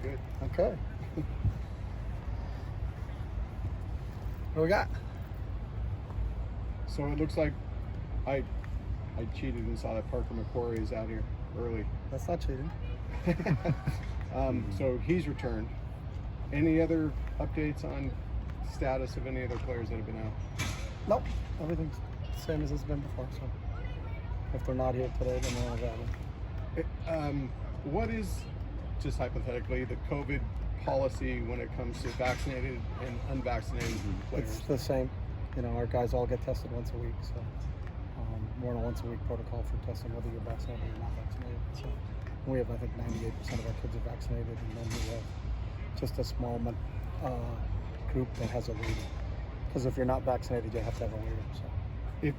good. Okay. What do we got? So it looks like I cheated and saw that Parker McQuarrie is out here early. That's not cheating. So he's returned. Any other updates on status of any other players that have been out? Nope. Everything's the same as it's been before. So if they're not here today, then they're not available. What is, just hypothetically, the COVID policy when it comes to vaccinated and unvaccinated players? It's the same. You know, our guys all get tested once a week, so we're on a once a week protocol for testing whether you're vaccinated or not vaccinated. So we have, I think, 98% of our kids are vaccinated, and then we have just a small group that has a waiver. Because if you're not vaccinated, you have to have a waiver. So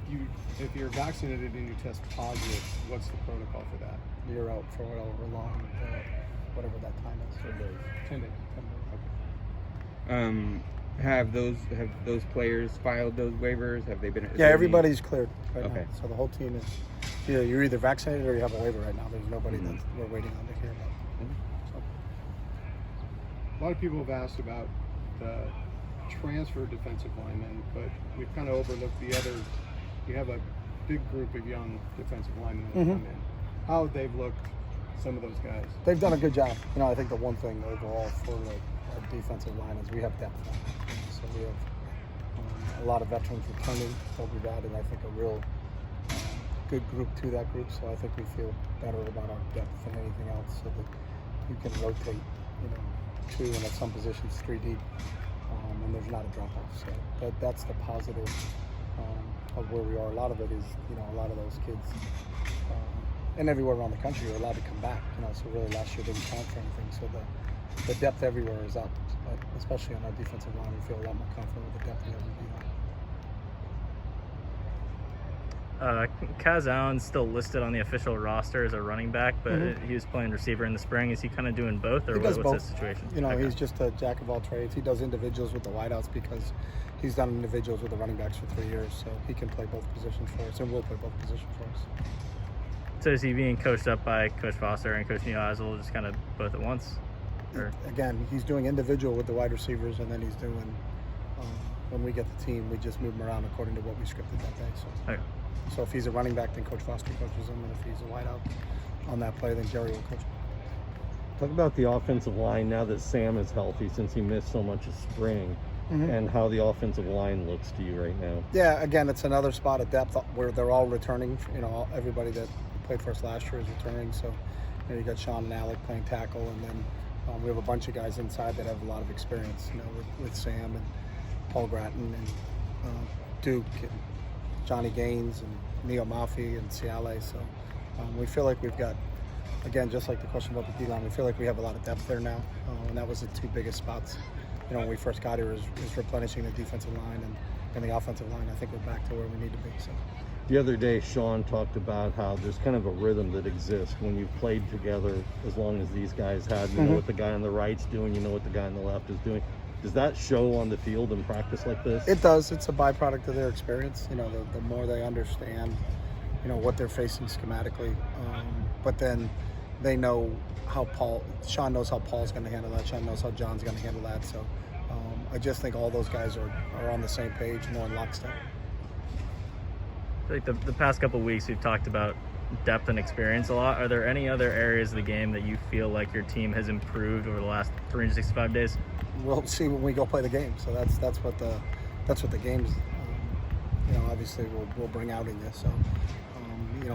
If you're vaccinated and you test positive, what's the protocol for that? you're out for however long, whatever that time is. 10 days. 10 days. 10 days. Have those players filed those waivers? Have they been? Yeah, everybody's cleared right Okay. now. So the whole team is, you're either vaccinated or you have a waiver right now. There's nobody that we're waiting on to hear about. So. A lot of people have asked about the transfer defensive linemen, but we've kind of overlooked the other. You have a big group of young defensive linemen that come in. How they've looked, some of those guys. They've done a good job. You know, I think the one thing overall for our defensive line is we have depth now. So we have a lot of veterans returning, so we've added, I think, a real good group to that group. So I think we feel better about our depth than anything else, so that you can rotate, 2 and at some positions 3 deep, and there's not a drop off. So that's the positive of where we are. A lot of it is, a lot of those kids. And everywhere around the country are allowed to come back, so really last year didn't count for anything. So the depth everywhere is up, but especially on our defensive line, we feel a lot more confident with the depth we have in D-line. Kaz Allen's still listed on the official roster as a running back, but he was playing receiver in the spring. Is he kind of doing both, or what's his situation? Okay. He's just a jack of all trades. He does individuals with the wideouts because he's done individuals with the running backs for 3 years, so he can play both positions for us and will play both positions for us. So is he being coached up by Coach Foster and Coach Neal, just kind of both at once? Or? Again, he's doing individual with the wide receivers, and then he's doing, when we get the team, we just move him around according to what we scripted that day. So, So if he's a running back, then Coach Foster coaches him, and if he's a wideout on that play, then Jerry will coach him. Talk about the offensive line now that Sam is healthy, since he missed so much of spring, and how the offensive line looks to you right now. Yeah, again, it's another spot of depth where they're all returning. Everybody that played for us last year is returning. So you got Sean and Alec playing tackle, and then we have a bunch of guys inside that have a lot of experience, with Sam and Paul Gratton and Duke and Johnny Gaines and Neo Mafi and Ciale. So we feel like we've got, again, just like the question about the D-line, we feel like we have a lot of depth there now, and that was the 2 biggest spots. When we first got here, is replenishing the defensive line and the offensive line. I think we're back to where we need to be. So. The other day, Sean talked about how there's kind of a rhythm that exists when you've played together as long as these guys had. You know what the guy on the right's doing, you know what the guy on the left is doing. Does that show on the field in practice like this? It does. It's a byproduct of their experience. The more they understand, what they're facing schematically. But then they know how Sean knows how Paul's going to handle that. Sean knows how John's going to handle that. So I just think all those guys are on the same page, more in lockstep. Like the past couple of weeks, we've talked about depth and experience a lot. Are there any other areas of the game that you feel like your team has improved over the last 365 days? We'll see when we go play the game. So that's what the game's. Obviously we'll bring out in this. So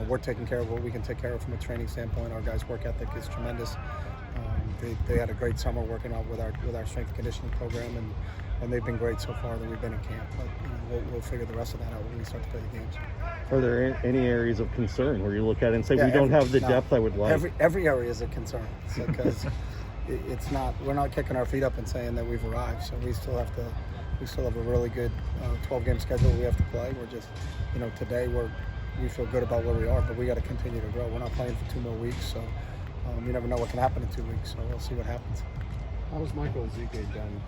we're taking care of what we can take care of from a training standpoint. Our guys' work ethic is tremendous. They had a great summer working out with our strength and conditioning program, and they've been great so far that we've been in camp. But we'll figure the rest of that out when we start to play the games. Are there any areas of concern where you look at it and say, we don't have the depth I would like? Every area is a concern, because it's not. We're not kicking our feet up and saying that we've arrived. So we still have a really good 12-game schedule we have to play. We're just, today we feel good about where we are, but we got to continue to grow. We're not playing for 2 more weeks, so you never know what can happen in 2 weeks. So we'll see what happens. How was Michael Ezike done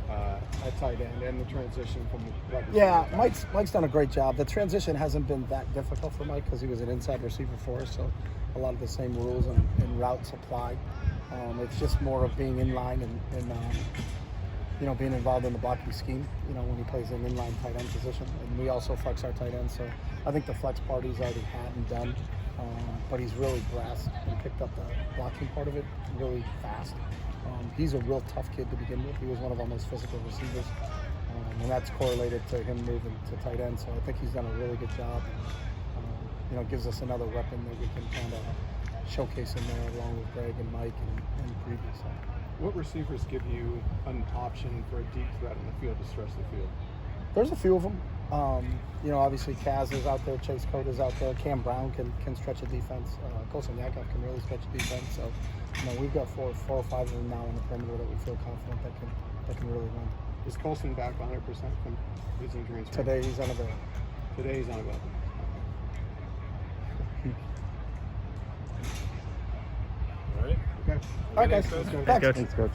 at tight end and the transition from the right receiver? Yeah, Mike's done a great job. The transition hasn't been that difficult for Mike because he was an inside receiver for us, so a lot of the same rules and routes apply. It's just more of being in line and you know, being involved in the blocking scheme, you know, when he plays an inline tight end position. And we also flex our tight end, so I think the flex part he's already had and done, but he's really grasped and picked up the blocking part of it really fast. He's a real tough kid to begin with. He was one of our most physical receivers, and that's correlated to him moving to tight end, so I think he's done a really good job. And, you know, gives us another weapon that we can kind of showcase in there along with Greg and Mike and previous. What receivers give you an option for a deep threat in the field to stretch the field? There's a few of them. You know, obviously Kaz is out there, Chase Code is out there, Cam Brown can stretch a defense, Colson Yakov can really stretch a defense. So, you know, we've got four or five of them now in the perimeter that we feel confident that can really run. Is Colson back 100% from his injuries? Today he's unavailable. Today he's unavailable. All right. Okay. All right, guys. Thanks, Coach. Thanks. Coach. Thanks, Coach.